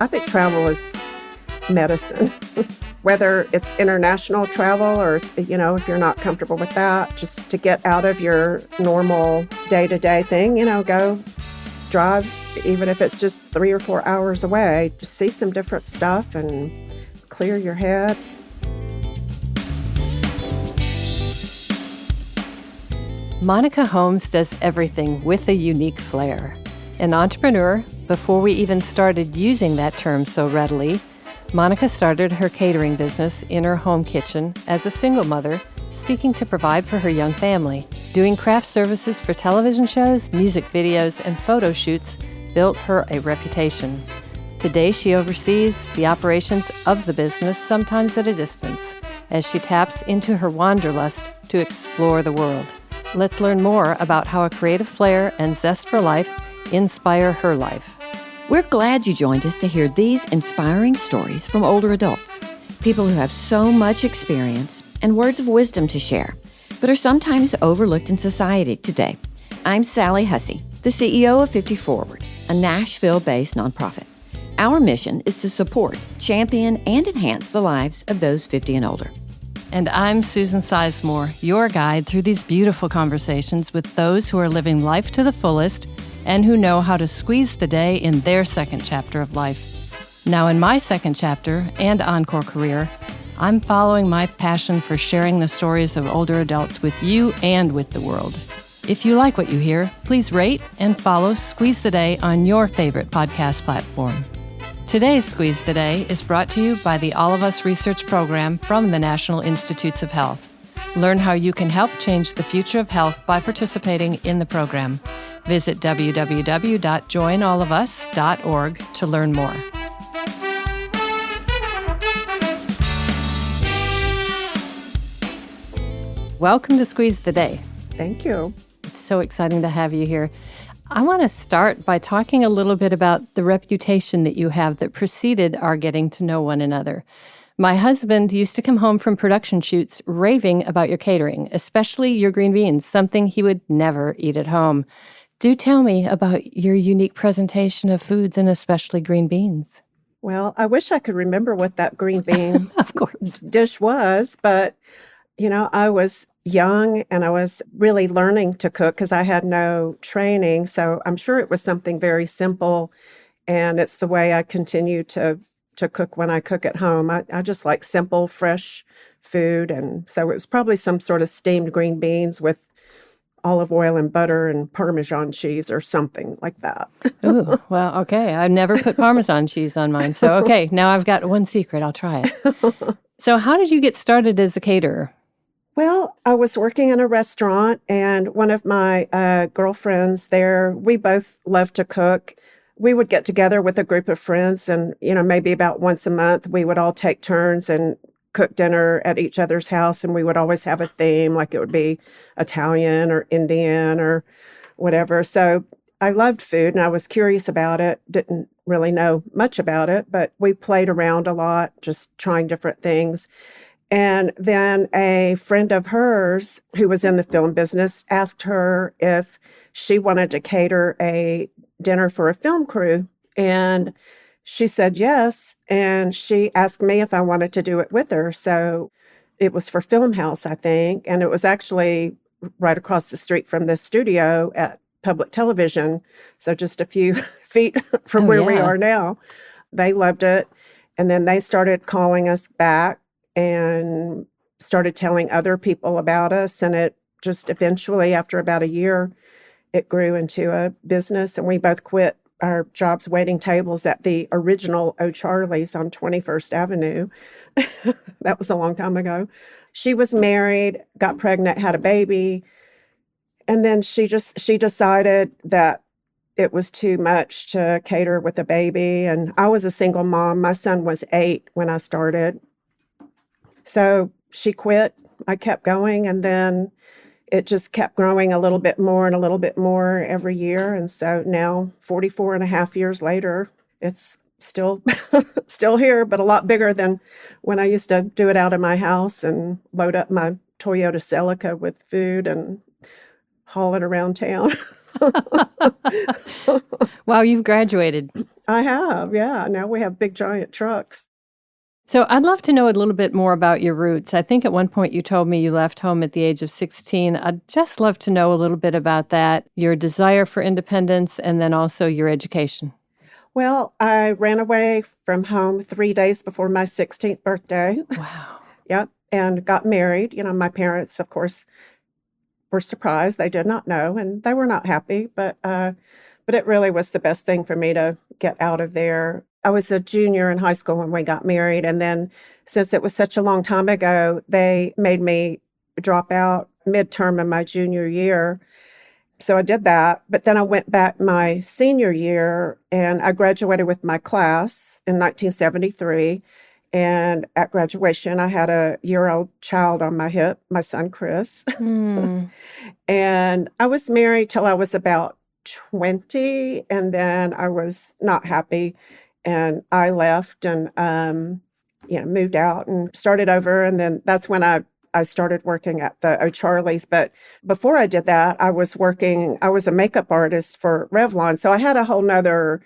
I think travel is medicine. Whether it's international travel or, if you're not comfortable with that, just to get out of your normal day-to-day thing, go drive, even if it's just 3 or 4 hours away, just see some different stuff and clear your head. Monica Holmes does everything with a unique flair. An entrepreneur, before we even started using that term so readily, Monica started her catering business in her home kitchen as a single mother seeking to provide for her young family. Doing craft services for television shows, music videos, and photo shoots built her a reputation. Today, she oversees the operations of the business, sometimes at a distance, as she taps into her wanderlust to explore the world. Let's learn more about how a creative flair and zest for life inspire her life. We're glad you joined us to hear these inspiring stories from older adults, people who have so much experience and words of wisdom to share, but are sometimes overlooked in society today. I'm Sally Hussey, the CEO of 50 Forward, a Nashville-based nonprofit. Our mission is to support, champion, and enhance the lives of those 50 and older. And I'm Susan Sizemore, your guide through these beautiful conversations with those who are living life to the fullest and who know how to squeeze the day in their second chapter of life. Now, in my second chapter and encore career, I'm following my passion for sharing the stories of older adults with you and with the world. If you like what you hear, please rate and follow Squeeze the Day on your favorite podcast platform. Today's Squeeze the Day is brought to you by the All of Us Research Program from the National Institutes of Health. Learn how you can help change the future of health by participating in the program. Visit www.joinallofus.org to learn more. Welcome to Squeeze the Day. Thank you. It's so exciting to have you here. I want to start by talking a little bit about the reputation that you have that preceded our getting to know one another. My husband used to come home from production shoots raving about your catering, especially your green beans, something he would never eat at home. Do tell me about your unique presentation of foods and especially green beans. Well, I wish I could remember what that green bean Of course. dish was, but, I was young and I was really learning to cook because I had no training. So I'm sure it was something very simple, and it's the way I continue to cook when I cook at home. I just like simple, fresh food, and so it was probably some sort of steamed green beans with olive oil and butter and Parmesan cheese or something like that. Ooh, well, okay. I've never put Parmesan cheese on mine. So, okay, now I've got one secret. I'll try it. So how did you get started as a caterer? Well, I was working in a restaurant, and one of my girlfriends there, we both love to cook. We would get together with a group of friends, and, maybe about once a month, we would all take turns and cook dinner at each other's house, and we would always have a theme, like it would be Italian or Indian or whatever. So I loved food, and I was curious about it, didn't really know much about it, but we played around a lot, just trying different things. And then a friend of hers who was in the film business asked her if she wanted to cater a dinner for a film crew. And she said yes. And she asked me if I wanted to do it with her. So it was for Film House, I think. And it was actually right across the street from this studio at public television. So just a few feet from where we are now. They loved it. And then they started calling us back and started telling other people about us. And it just eventually, after about a year, it grew into a business. And we both quit our jobs waiting tables at the original O'Charlie's on 21st Avenue. That was a long time ago. She was married, got pregnant, had a baby. And then she decided that it was too much to cater with a baby. And I was a single mom. My son was 8 when I started. So she quit. I kept going, and then it just kept growing a little bit more and a little bit more every year. And so now, 44 and a half years later, it's still here, but a lot bigger than when I used to do it out of my house and load up my Toyota Celica with food and haul it around town. Wow, you've graduated. I have, yeah. Now we have big giant trucks. So I'd love to know a little bit more about your roots. I think at one point you told me you left home at the age of 16. I'd just love to know a little bit about that, your desire for independence, and then also your education. Well, I ran away from home 3 days before my 16th birthday. Wow. Yep. And got married. My parents, of course, were surprised. They did not know, and they were not happy, but it really was the best thing for me to get out of there. I was a junior in high school when we got married, and then since it was such a long time ago, they made me drop out midterm in my junior year. So I did that, but then I went back my senior year and I graduated with my class in 1973. And at graduation, I had a year-old child on my hip, my son, Chris. Hmm. And I was married till I was about 20, and then I was not happy, and I left and moved out and started over. And then that's when I started working at the O'Charlie's. But before I did that, I was a makeup artist for Revlon. So I had a whole nother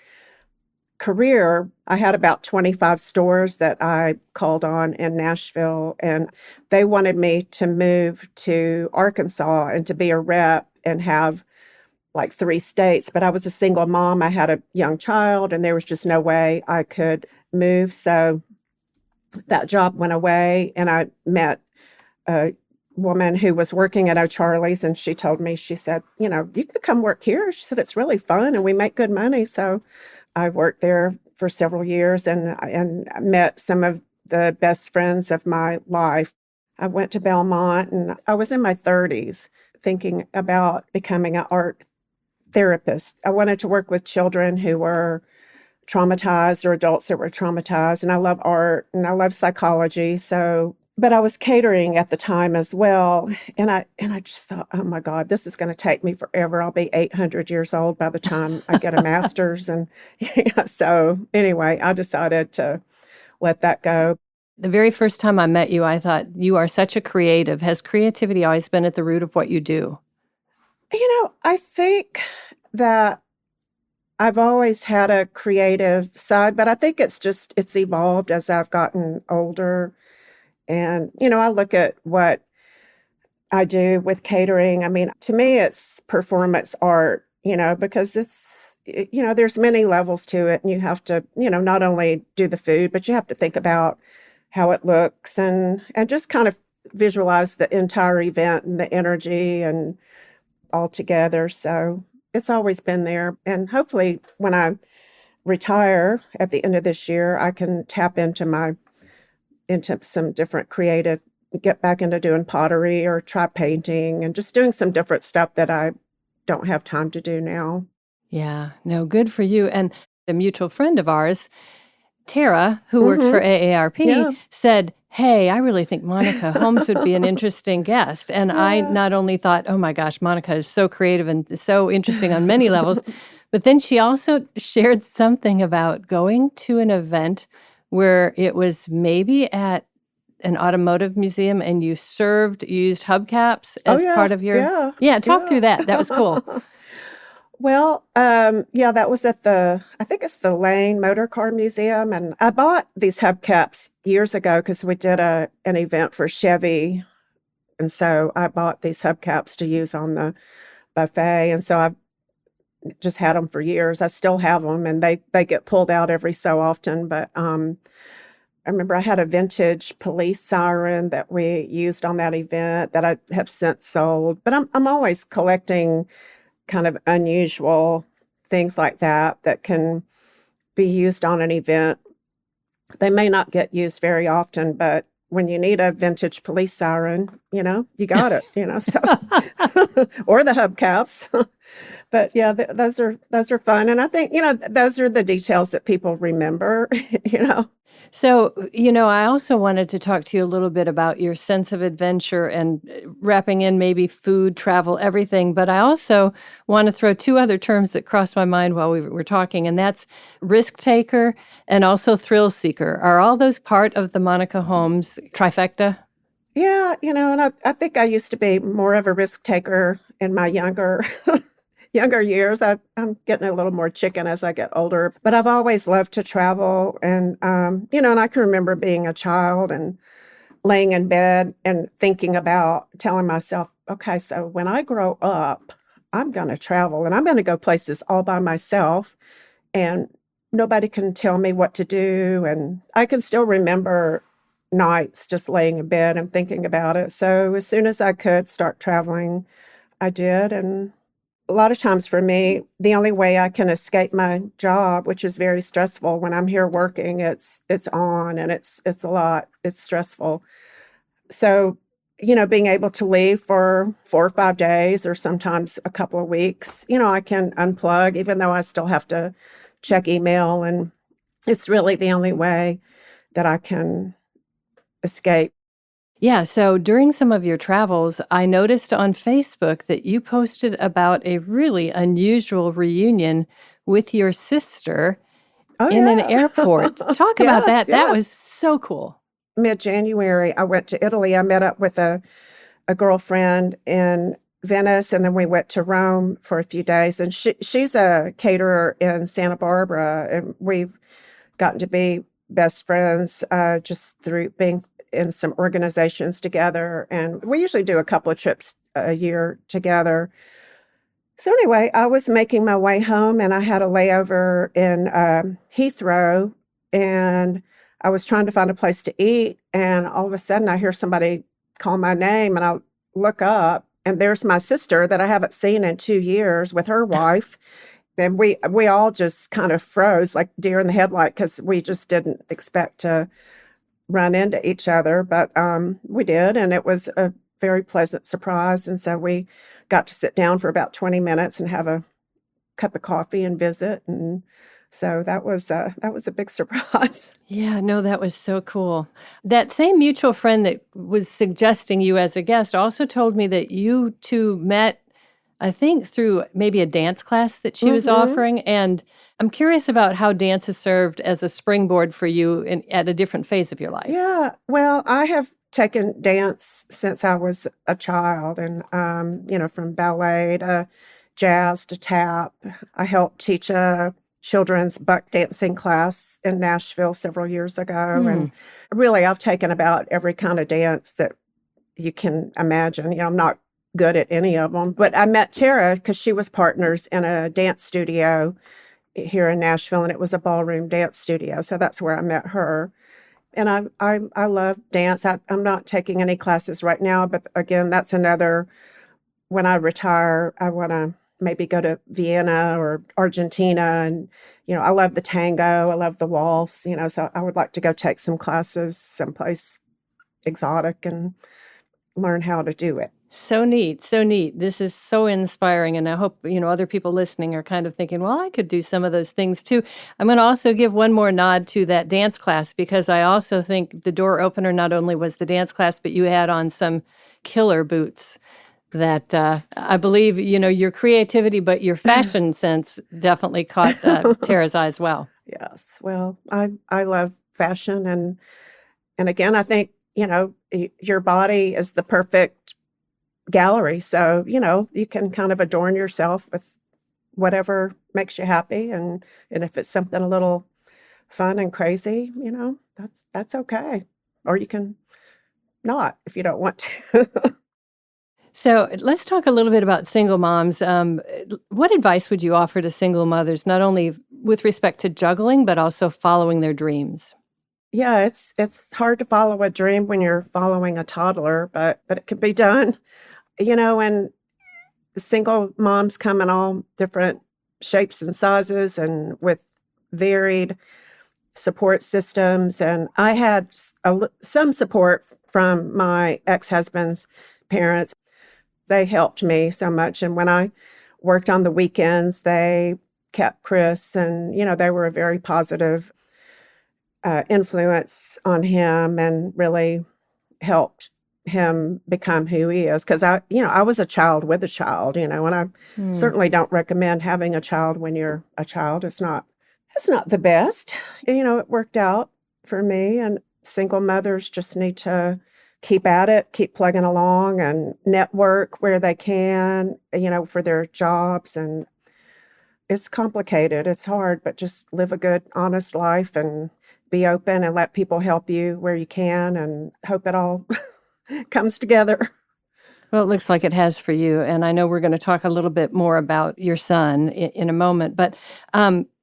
career. I had about 25 stores that I called on in Nashville, and they wanted me to move to Arkansas and to be a rep and have like 3 states. But I was a single mom. I had a young child, and there was just no way I could move. So that job went away, and I met a woman who was working at O'Charlie's, and she told me, she said, you could come work here. She said, it's really fun and we make good money. So I worked there for several years and met some of the best friends of my life. I went to Belmont, and I was in my 30s thinking about becoming an art therapist. I wanted to work with children who were traumatized or adults that were traumatized. And I love art and I love psychology. But I was catering at the time as well. And I just thought, oh my God, this is going to take me forever. I'll be 800 years old by the time I get a master's. And so anyway, I decided to let that go. The very first time I met you, I thought, you are such a creative. Has creativity always been at the root of what you do? I think that I've always had a creative side, but I think it's evolved as I've gotten older. And, I look at what I do with catering. I mean, to me, it's performance art, because there's many levels to it. And you have to, not only do the food, but you have to think about how it looks and just kind of visualize the entire event and the energy and all together. So it's always been there. And hopefully when I retire at the end of this year, I can tap into some different creative, get back into doing pottery or try painting and just doing some different stuff that I don't have time to do now. Yeah, no, good for you. And a mutual friend of ours, Tara, who works for AARP, said, hey, I really think Monica Holmes would be an interesting guest. And I not only thought, oh my gosh, Monica is so creative and so interesting on many levels, but then she also shared something about going to an event where it was maybe at an automotive museum and you used hubcaps as part of your... Talk through that. That was cool. Well, that was at I think it's the Lane Motor Car Museum. And I bought these hubcaps years ago because we did an event for Chevy. And so I bought these hubcaps to use on the buffet. And so I've just had them for years. I still have them, and they get pulled out every so often. But I remember I had a vintage police siren that we used on that event that I have since sold. But I'm always collecting kind of unusual things like that can be used on an event. They may not get used very often, but when you need a vintage police siren, you got it, so or the hubcaps. But yeah, those are fun. And I think, those are the details that people remember, So, I also wanted to talk to you a little bit about your sense of adventure and wrapping in maybe food, travel, everything. But I also want to throw 2 other terms that crossed my mind while we were talking, and that's risk taker and also thrill seeker. Are all those part of the Monica Holmes trifecta? Yeah, and I think I used to be more of a risk taker in my younger younger years. I'm getting a little more chicken as I get older, but I've always loved to travel. And, and I can remember being a child and laying in bed and thinking about telling myself, okay, so when I grow up, I'm going to travel and I'm going to go places all by myself and nobody can tell me what to do. And I can still remember nights just laying in bed and thinking about it. So as soon as I could start traveling, I did. And a lot of times for me, the only way I can escape my job, which is very stressful when I'm here working, it's on and it's a lot. It's stressful. So, being able to leave for 4 or 5 days or sometimes a couple of weeks, I can unplug, even though I still have to check email. And it's really the only way that I can escape. Yeah, so during some of your travels, I noticed on Facebook that you posted about a really unusual reunion with your sister Oh, in an yeah. airport. Talk about Yes, that. That was yes. so cool. Mid-January, I went to Italy. I met up with a girlfriend in Venice, and then we went to Rome for a few days. And she's a caterer in Santa Barbara, and we've gotten to be best friends just through being in some organizations together. And we usually do a couple of trips a year together. So anyway, I was making my way home, and I had a layover in Heathrow, and I was trying to find a place to eat, and all of a sudden I hear somebody call my name, and I look up, and there's my sister that I haven't seen in 2 years with her wife. And we all just kind of froze like deer in the headlight because we just didn't expect to run into each other, but we did, and it was a very pleasant surprise. And so we got to sit down for about 20 minutes and have a cup of coffee and visit, and so that was a big surprise. Yeah, no, that was so cool. That same mutual friend that was suggesting you as a guest also told me that you two met, I think, through maybe a dance class that she was Hmm. offering. And I'm curious about how dance has served as a springboard for you at a different phase of your life. Yeah, well, I have taken dance since I was a child, and from ballet to jazz to tap. I helped teach a children's buck dancing class in Nashville several years ago, Hmm. and really, I've taken about every kind of dance that you can imagine. I'm not good at any of them, but I met Tara because she was partners in a dance studio here in Nashville, and it was a ballroom dance studio. So that's where I met her. And I love dance. I'm not taking any classes right now, but again, that's another. When I retire, I want to maybe go to Vienna or Argentina, and I love the tango, I love the waltz. So I would like to go take some classes someplace exotic and learn how to do it. So neat, so neat. This is so inspiring. And I hope, other people listening are kind of thinking, well, I could do some of those things too. I'm going to also give one more nod to that dance class because I also think the door opener not only was the dance class, but you had on some killer boots that I believe, your creativity, but your fashion sense definitely caught Tara's eye as well. Yes. Well, I love fashion, and again, I think, your body is the perfect gallery. So, you can kind of adorn yourself with whatever makes you happy. And if it's something a little fun and crazy, that's okay. Or you can not if you don't want to. So let's talk a little bit about single moms. What advice would you offer to single mothers, not only with respect to juggling, but also following their dreams? Yeah, it's hard to follow a dream when you're following a toddler, but it can be done. And single moms come in all different shapes and sizes and with varied support systems. And I had some support from my ex-husband's parents. They helped me so much. And when I worked on the weekends, they kept Chris, and, they were a very positive influence on him and really helped him become who he is. Because I was a child with a child, and I Hmm. certainly don't recommend having a child when you're a child. It's not the best. It worked out for me, and single mothers just need to keep at it, keep plugging along and network where they can, for their jobs. And it's complicated. It's hard, but just live a good, honest life and be open and let people help you where you can and hope it all comes together. Well, it looks like it has for you. And I know we're going to talk a little bit more about your son in a moment. But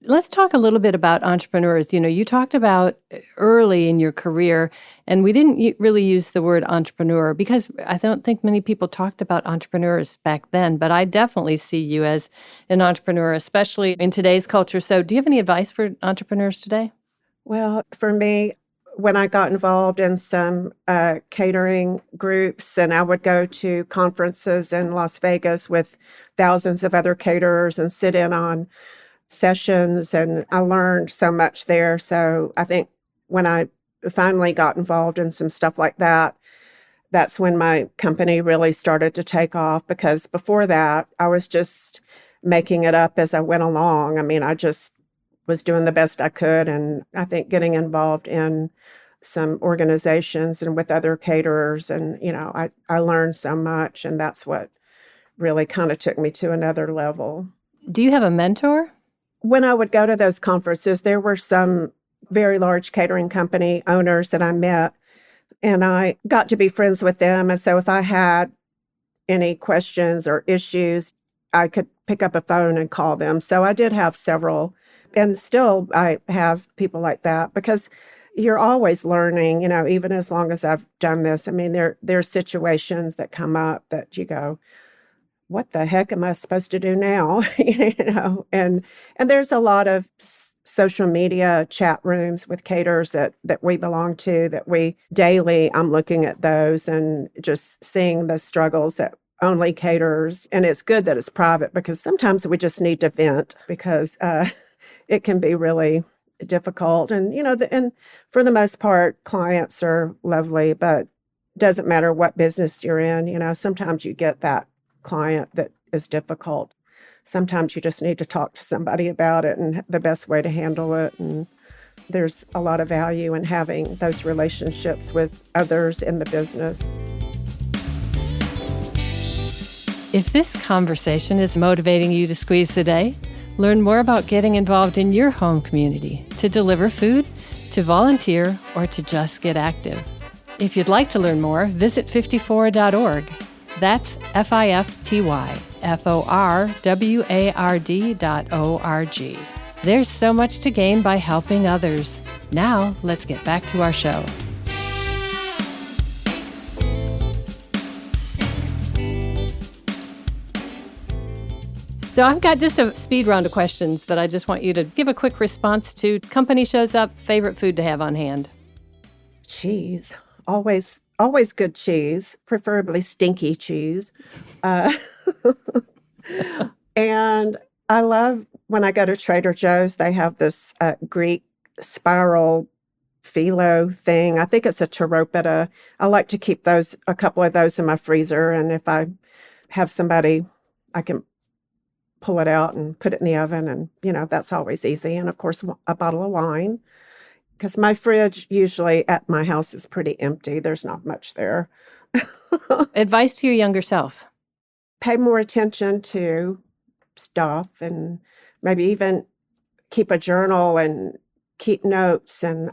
let's talk a little bit about entrepreneurs. You talked about early in your career, and we didn't really use the word entrepreneur because I don't think many people talked about entrepreneurs back then. But I definitely see you as an entrepreneur, especially in today's culture. So do you have any advice for entrepreneurs today? Well, for me, when I got involved in some catering groups, and I would go to conferences in Las Vegas with thousands of other caterers and sit in on sessions, and I learned so much there. So I think when I finally got involved in some stuff like that, that's when my company really started to take off, because before that, I was just making it up as I went along. I mean, I just was doing the best I could. And I think getting involved in some organizations and with other caterers, and, I learned so much. And that's what really kind of took me to another level. Do you have a mentor? When I would go to those conferences, there were some very large catering company owners that I met, and I got to be friends with them. And so if I had any questions or issues, I could pick up a phone and call them. So I did have several. And still, I have people like that, because you're always learning, even as long as I've done this. I mean, there's situations that come up that you go, what the heck am I supposed to do now? And there's a lot of social media chat rooms with caterers that we belong to, that we daily, I'm looking at those and just seeing the struggles that only caterers, and it's good that it's private, because sometimes we just need to vent, because it can be really difficult. And, and for the most part, clients are lovely, but doesn't matter what business you're in, sometimes you get that client that is difficult. Sometimes you just need to talk to somebody about it and the best way to handle it. And there's a lot of value in having those relationships with others in the business. If this conversation is motivating you to squeeze the day, learn more about getting involved in your home community, to deliver food, to volunteer, or to just get active. If you'd like to learn more, visit 54ward.org. That's FIFTYFORWARD.org. There's so much to gain by helping others. Now, let's get back to our show. So I've got just a speed round of questions that I just want you to give a quick response to. Company shows up, favorite food to have on hand? Cheese. Always good cheese, preferably stinky cheese. And I love when I go to Trader Joe's, they have this Greek spiral phyllo thing. I think it's a taropita. I like to keep a couple of those in my freezer. And if I have somebody, I can pull it out and put it in the oven. And, that's always easy. And of course, a bottle of wine, because my fridge usually at my house is pretty empty. There's not much there. Advice to your younger self? Pay more attention to stuff, and maybe even keep a journal and keep notes, and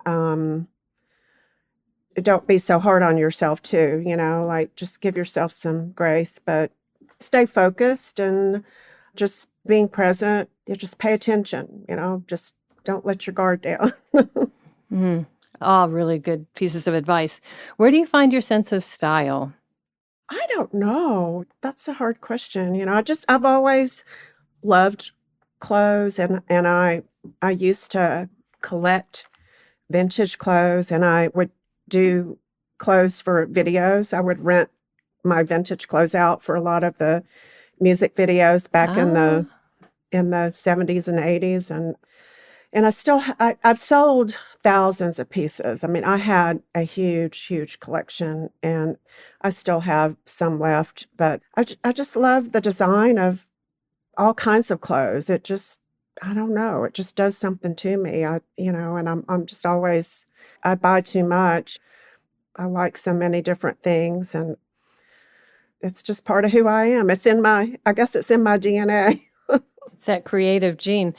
don't be so hard on yourself too, like just give yourself some grace, but stay focused and just being present. You just pay attention, just don't let your guard down. Mm-hmm. All really good pieces of advice. Where do you find your sense of style? I don't know. That's a hard question. I've always loved clothes, and I used to collect vintage clothes, and I would do clothes for videos. I would rent my vintage clothes out for a lot of the music videos back in the 70s and 80s, and I've sold thousands of pieces. I mean, I had a huge collection, and I still have some left, but I just love the design of all kinds of clothes. It just, I don't know, it just does something to me. And I'm just always, I buy too much. I like so many different things, and it's just part of who I am. I guess it's in my DNA. It's that creative gene.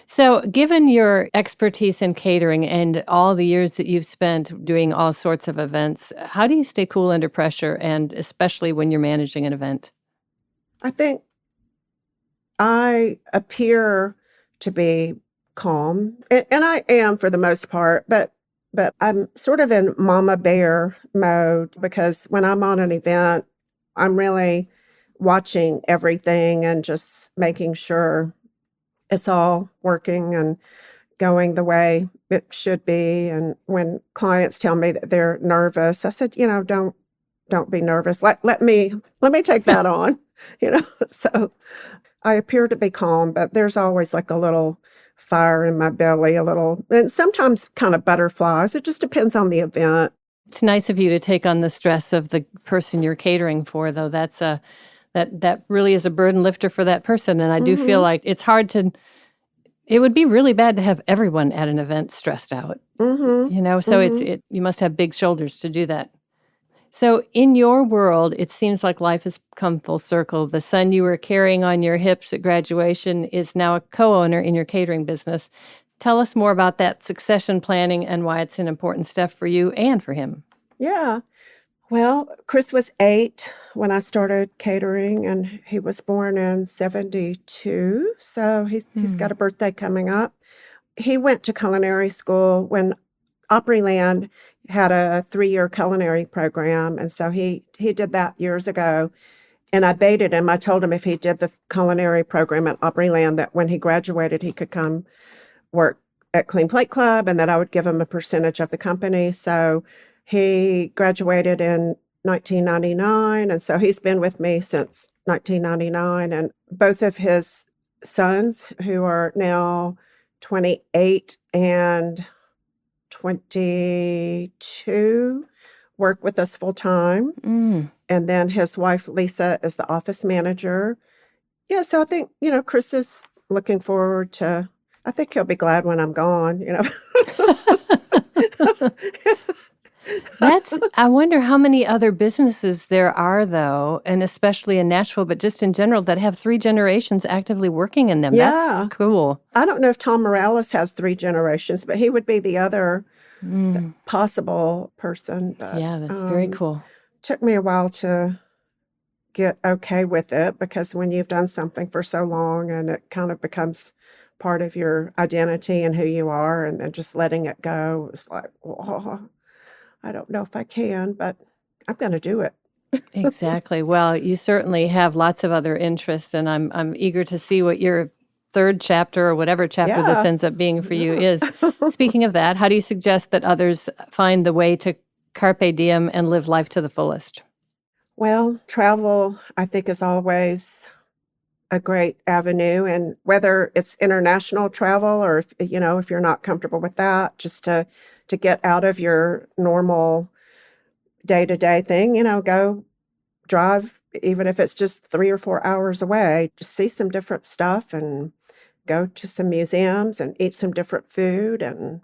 So, given your expertise in catering and all the years that you've spent doing all sorts of events, how do you stay cool under pressure, and especially when you're managing an event? I think I appear to be calm, and I am for the most part, but I'm sort of in mama bear mode because when I'm on an event, I'm really watching everything and just making sure it's all working and going the way it should be. And when clients tell me that they're nervous, I said, don't be nervous. Let me take that on, you know. So I appear to be calm, but there's always like a little fire in my belly, and sometimes kind of butterflies. It just depends on the event. It's nice of you to take on the stress of the person you're catering for, though. That really is a burden lifter for that person. And I do feel Mhm. like it would be really bad to have everyone at an event stressed out, Mhm. so Mhm. you must have big shoulders to do that. So in your world, it seems like life has come full circle. The son you were carrying on your hips at graduation is now a co-owner in your catering business. Tell us more about that succession planning and why it's an important step for you and for him. Yeah. Well, Chris was 8 when I started catering, and he was born in 72, so he's got a birthday coming up. He went to culinary school when Opryland had a 3-year culinary program, and so he did that years ago, and I baited him. I told him if he did the culinary program at Opryland, that when he graduated, he could come work at Clean Plate Club and that I would give him a percentage of the company. So he graduated in 1999, and so he's been with me since 1999, and both of his sons, who are now 28 and 22, work with us full time. Mm. And then his wife, Lisa, is the office manager. Yeah, so I think, Chris is looking forward to, I think he'll be glad when I'm gone. I wonder how many other businesses there are, though, and especially in Nashville, but just in general, that have 3 generations actively working in them. That's Yeah. cool. I don't know if Tom Morales has 3 generations, but he would be the other Mm. possible person. But Yeah, that's very cool. took me a while to get okay with it because when you've done something for so long and it kind of becomes part of your identity and who you are, and then just letting it go, it's like, oh, I don't know if I can, but I'm going to do it. Exactly. Well, you certainly have lots of other interests, and I'm eager to see what your third chapter or whatever chapter this Yeah. ends up being for you Yeah. is. Speaking of that, how do you suggest that others find the way to carpe diem and live life to the fullest? Well, travel, I think, is always a great avenue. And whether it's international travel or if you're not comfortable with that, just to get out of your normal day-to-day thing, go drive, even if it's just 3 or 4 hours away, just see some different stuff and go to some museums and eat some different food and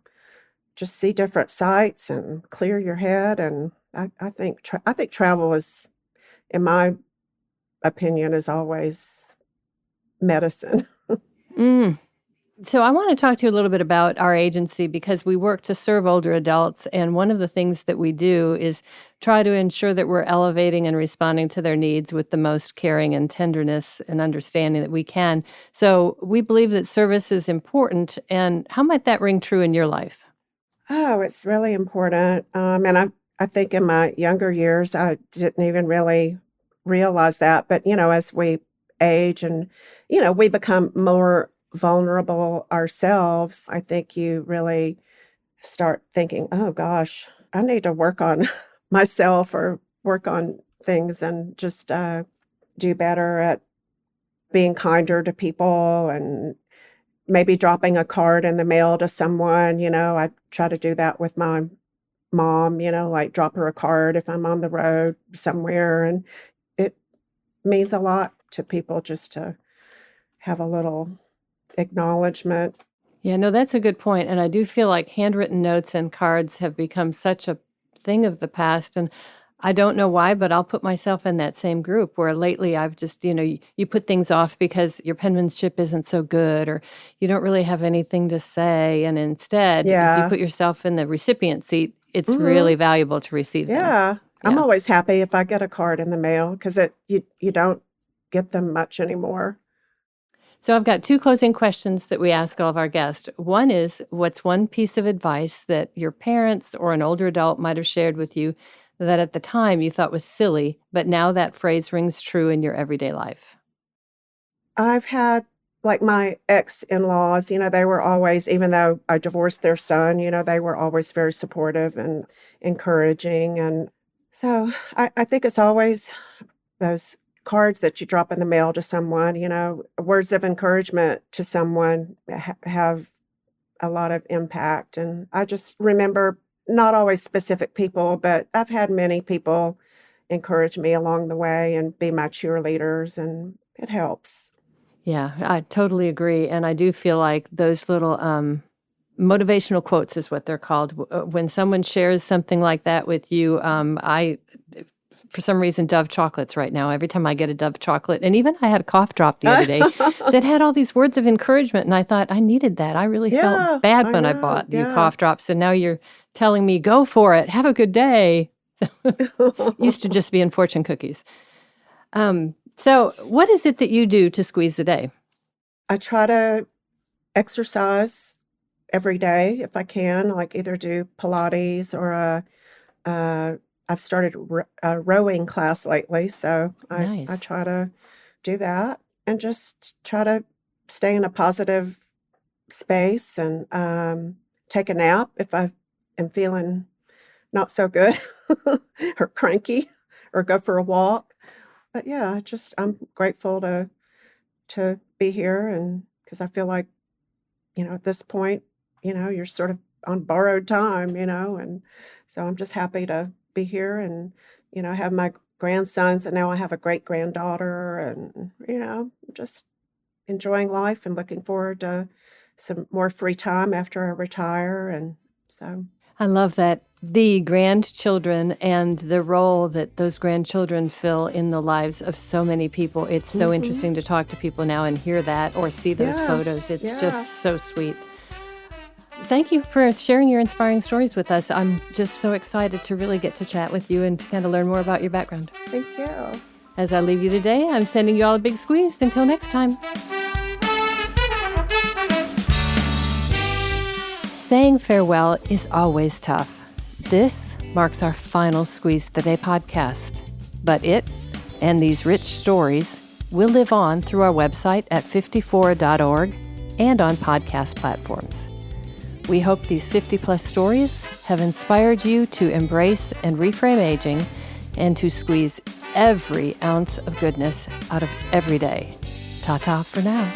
just see different sights and clear your head. And I think travel is, in my opinion, is always medicine. Mm. So I want to talk to you a little bit about our agency because we work to serve older adults. And one of the things that we do is try to ensure that we're elevating and responding to their needs with the most caring and tenderness and understanding that we can. So we believe that service is important. And how might that ring true in your life? Oh, it's really important. And I think in my younger years, I didn't even really realize that. But, as we age and, we become more vulnerable ourselves, I think you really start thinking, oh gosh, I need to work on myself or work on things and just do better at being kinder to people and maybe dropping a card in the mail to someone. I try to do that with my mom, like drop her a card if I'm on the road somewhere. And it means a lot to people just to have a little acknowledgement. Yeah, no, that's a good point. And I do feel like handwritten notes and cards have become such a thing of the past. And I don't know why, but I'll put myself in that same group where lately I've just, you put things off because your penmanship isn't so good or you don't really have anything to say. And instead, if you Yeah. put yourself in the recipient seat, it's Mhm. really valuable to receive them. Yeah. I'm Yeah. always happy if I get a card in the mail because you don't get them much anymore. So I've got 2 closing questions that we ask all of our guests. One is, what's one piece of advice that your parents or an older adult might have shared with you that at the time you thought was silly, but now that phrase rings true in your everyday life? I've had like my ex-in-laws, they were always, even though I divorced their son, they were always very supportive and encouraging. And so I think it's always those cards that you drop in the mail to someone, words of encouragement to someone have a lot of impact. And I just remember not always specific people, but I've had many people encourage me along the way and be my cheerleaders, and it helps. Yeah, I totally agree. And I do feel like those little motivational quotes is what they're called. When someone shares something like that with you, for some reason, Dove chocolates right now. Every time I get a Dove chocolate, and even I had a cough drop the other day that had all these words of encouragement, and I thought I needed that. I really Yeah, felt bad I when I know, bought you yeah. cough drops, and now you're telling me, go for it, have a good day. Used to just be in fortune cookies. So what is it that you do to squeeze the day? I try to exercise every day if I can, like either do Pilates or I've started a rowing class lately, so I Nice. try to do that and just try to stay in a positive space and take a nap if I am feeling not so good or cranky, or go for a walk. But yeah, I'm grateful to be here, and because I feel like, at this point, you're sort of on borrowed time, and so I'm just happy to be here and, have my grandsons, and now I have a great granddaughter, and, just enjoying life and looking forward to some more free time after I retire. And so, I love that. The grandchildren and the role that those grandchildren fill in the lives of so many people. It's so interesting to talk to people now and hear that or see those yeah, photos. It's yeah. just so sweet. Thank you for sharing your inspiring stories with us. I'm just so excited to really get to chat with you and to kind of learn more about your background. Thank you. As I leave you today, I'm sending you all a big squeeze. Until next time. Saying farewell is always tough. This marks our final Squeeze the Day podcast. But it and these rich stories will live on through our website at 54.org and on podcast platforms. We hope these 50-plus stories have inspired you to embrace and reframe aging and to squeeze every ounce of goodness out of every day. Ta-ta for now.